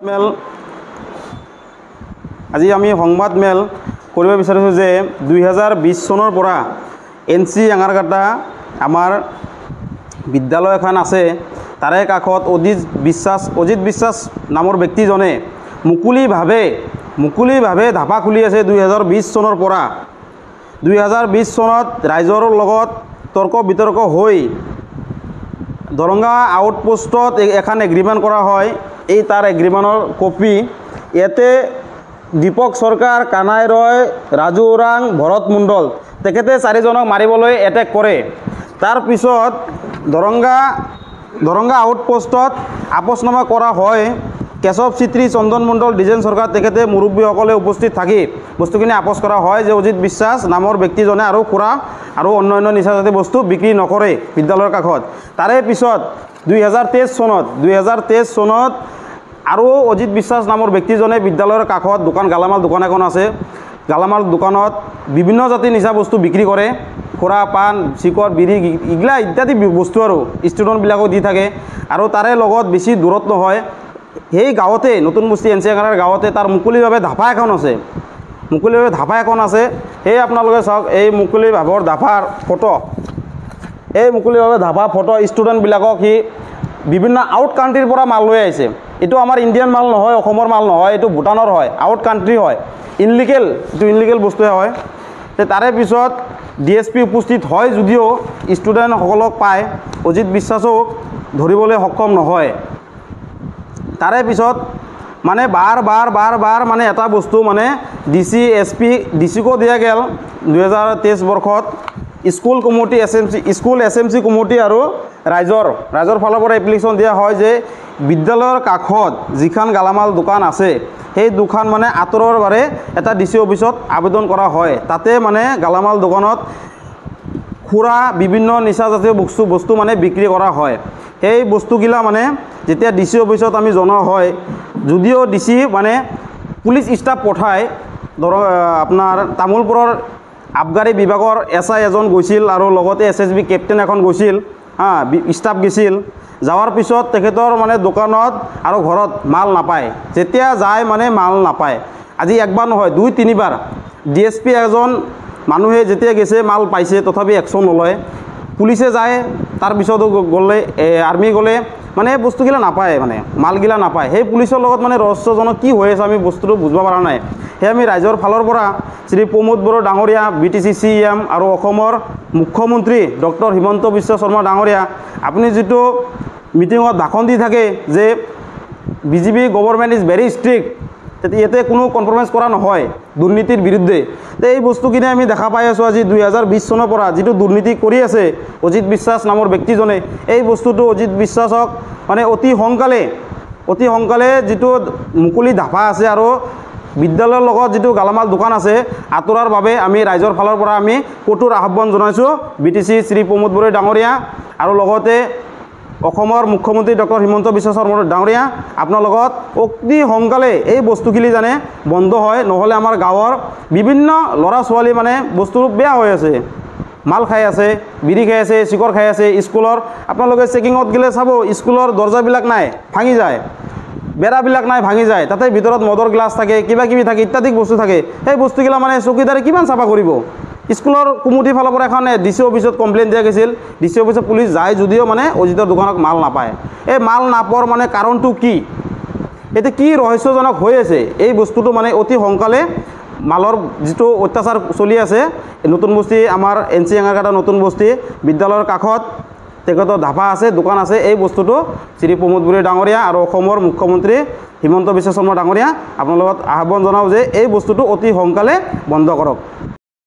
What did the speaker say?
মেল আজি আমি সংবাদ মেল কৰিব বিচাৰিছোঁ যে 2020 চনৰ পৰা NC আঙাৰকাটা আমাৰ বিদ্যালয় এখন আছে তাৰে কাষত অজিত বিশ্বাস নামৰ ব্যক্তিজনে মুকলিভাৱে ধাপা খুলি আছে 2020 চনৰ পৰা 2020 চনত ৰাইজৰ লগত তৰ্ক বিতৰ্ক হৈ দৰংগা আউটপোষ্টত এখন এগ্ৰিমেণ্ট কৰা হয়। এই তাৰ এগ্ৰিমেণ্টৰ কপি ইয়াতে দীপক সৰকাৰ, কানাই ৰয়, ৰাজু ওৰাং, ভৰত মণ্ডল তেখেতে চাৰিজনক মাৰিবলৈ এটেক কৰে। তাৰ পিছত দৰংগা আউটপোষ্টত আপোচনামা কৰা হয়। কেশৱ চিত্ৰী, চন্দন মণ্ডল, দ্বিজেন সৰকাৰ তেখেতে মুৰব্বীসকলে উপস্থিত থাকি বস্তুখিনি আপোচ কৰা হয় যে অজিত বিশ্বাস নামৰ ব্যক্তিজনে আৰু খুৰা আৰু অন্যান্য নিচাজাতীয় বস্তু বিক্ৰী নকৰে বিদ্যালয়ৰ কাষত। তাৰে পিছত 2023 চনত আৰু অজিত বিশ্বাস নামৰ ব্যক্তিজনে বিদ্যালয়ৰ কাষত গালামাল দোকান এখন আছে। গালামাল দোকানত বিভিন্ন জাতিৰ নিচা বস্তু বিক্ৰী কৰে। খুৰা, পাণ, চিকৰ, বিড়ি এইগিলা ইত্যাদি বস্তু আৰু ষ্টুডেণ্টবিলাকক দি থাকে। আৰু তাৰে লগত বেছি দূৰত নহয়, সেই গাঁৱতে নতুন বস্তি NC আঙাৰৰ গাঁৱতে তাৰ মুকলিভাৱে ধাপা এখন আছে। সেই আপোনালোকে চাওক, এই মুকলিভাৱৰ ধাপাৰ ফটো, এই মুকলিভাৱে ধাপা ফটো ষ্টুডেণ্টবিলাকক সি বিভিন্ন আউট কাণ্ট্ৰিৰ পৰা মাল লৈ আহিছে। এইটো আমাৰ ইণ্ডিয়ান মাল নহয়, অসমৰ মাল নহয়, এইটো ভূটানৰ হয়, আউট কাণ্ট্ৰি হয়, ইনলিগেল বস্তুহে হয়। তাৰে পিছত DSP উপস্থিত হয় যদিও ষ্টুডেণ্টসকলক পায় অজিত বিশ্বাসক ধৰিবলৈ সক্ষম নহয়। তাৰে পিছত মানে বাৰ মানে এটা বস্তু মানে DC SP DCকো দিয়া গেল 2023 বৰ্ষত। স্কুল কমিটি SMC কমিটি আৰু ৰাইজৰ ফালৰ পৰা এপ্লিকেশ্যন দিয়া হয় যে বিদ্যালয়ৰ কাষত যিখন গালামাল দোকান আছে সেই দোকান মানে আঁতৰৰ বাবে এটা DC অফিচত আবেদন কৰা হয়। তাতে মানে গালামাল দোকানত খুৰা বিভিন্ন নিচাজাতীয় বস্তু মানে বিক্ৰী কৰা হয়। সেই বস্তুগিলা মানে যেতিয়া DC অফিচত আমি জনোৱা হয়, যদিও DC মানে পুলিচ ষ্টাফ পঠায়, আপোনাৰ তামোলপুৰৰ আবগাৰী বিভাগৰ SI এজন গৈছিল আৰু লগতে SSB কেপ্টেইন এখন গৈছিল, ষ্টাফ গৈছিল। যাৱাৰ পিছত তেখেতৰ মানে দোকানত আৰু ঘৰত মাল নাপায়। যেতিয়া যায় মানে মাল নাপায়। আজি একবাৰ নহয়, 2-3বাৰ DSP এজন মানুহে যেতিয়া গেছে মাল পাইছে, তথাপি একশ্যন নলয়। পুলিচে যায়, তাৰপিছতো গ'লে আৰ্মি গ'লে মানে বস্তুগিলা নাপায়, মানে মালগিলা নাপায়। সেই পুলিচৰ লগত মানে ৰহস্যজনক কি হৈ আছে আমি বস্তুটো বুজিব পৰা নাই। সেয়ে আমি ৰাইজৰ ফালৰ পৰা শ্ৰী প্ৰমোদ বড়ো ডাঙৰীয়া, BTC CM আৰু অসমৰ মুখ্যমন্ত্ৰী ডক্টৰ হিমন্ত বিশ্ব শৰ্মা ডাঙৰীয়া, আপুনি যিটো মিটিঙত ভাষণ দি থাকে যে BJP government is very strict, ইয়াতে কোনো কম্প্ৰমাইজ কৰা নহয় দুৰ্নীতিৰ বিৰুদ্ধে। এই বস্তুখিনি আমি দেখা পাই আছোঁ। আজি 2020 চনৰ পৰা যিটো দুৰ্নীতি কৰি আছে অজিত বিশ্বাস নামৰ ব্যক্তিজনে, এই বস্তুটো অজিত বিশ্বাসক মানে অতি সোনকালে যিটো মুকলি ধাপা আছে আৰু বিদ্যালয়ৰ লগত যিটো গালামাল দোকান আছে আঁতৰাৰ বাবে আমি ৰাইজৰ ফালৰ পৰা আমি কঠোৰ আহ্বান জনাইছোঁ BTC শ্ৰী প্ৰমোদ বড়ো ডাঙৰীয়া আৰু লগতে অসমৰ মুখ্যমন্ত্ৰী ডক্টৰ হিমন্ত বিশ্ব শৰ্মা ডাঙৰীয়া, আপোনাৰ লগত অতি সোনকালে এই বস্তুখিনি জানে বন্ধ হয়, নহ'লে আমাৰ গাঁৱৰ বিভিন্ন ল'ৰা ছোৱালী মানে বস্তু বেয়া হৈ আছে, মাল খাই আছে, বিড়ি খাই আছে, চিকৰ খাই আছে। স্কুলৰ আপোনালোকে চেকিঙত গ'লে চাব, স্কুলৰ দৰ্জাবিলাক নাই, ভাঙি যায়, বেৰাবিলাক নাই, ভাঙি যায়। তাতে ভিতৰত মদৰ গ্লাছ থাকে, কিবা কিবি থাকে, ইত্যাদি বস্তু থাকে। সেই বস্তুগিলা মানে চকীদাৰে কিমান চাফা কৰিব? স্কুলৰ কমিটিৰ ফালৰ পৰা এখন DC অফিচত কমপ্লেইন দিয়া গৈছিল। DC অফিচত পুলিচ যায় যদিও মানে অজিতৰ দোকানত মাল নাপায়। এই মাল নাপোৱাৰ মানে কাৰণটো কি? এতিয়া কি ৰহস্যজনক হৈ আছে? এই বস্তুটো মানে অতি সোনকালে মালৰ যিটো অত্যাচাৰ চলি আছে নতুন বস্তি, আমাৰ NC আঙাৰকাটা নতুন বস্তি বিদ্যালয়ৰ কাষত তেখেতৰ ধাপা আছে, দোকান আছে। এই বস্তুটো শ্ৰী প্ৰমোদ বড়ো ডাঙৰীয়া আৰু অসমৰ মুখ্যমন্ত্ৰী হিমন্ত বিশ্ব শৰ্মা ডাঙৰীয়া আপোনাৰ লগত আহ্বান জনাওঁ যে এই বস্তুটো অতি সোনকালে বন্ধ কৰক।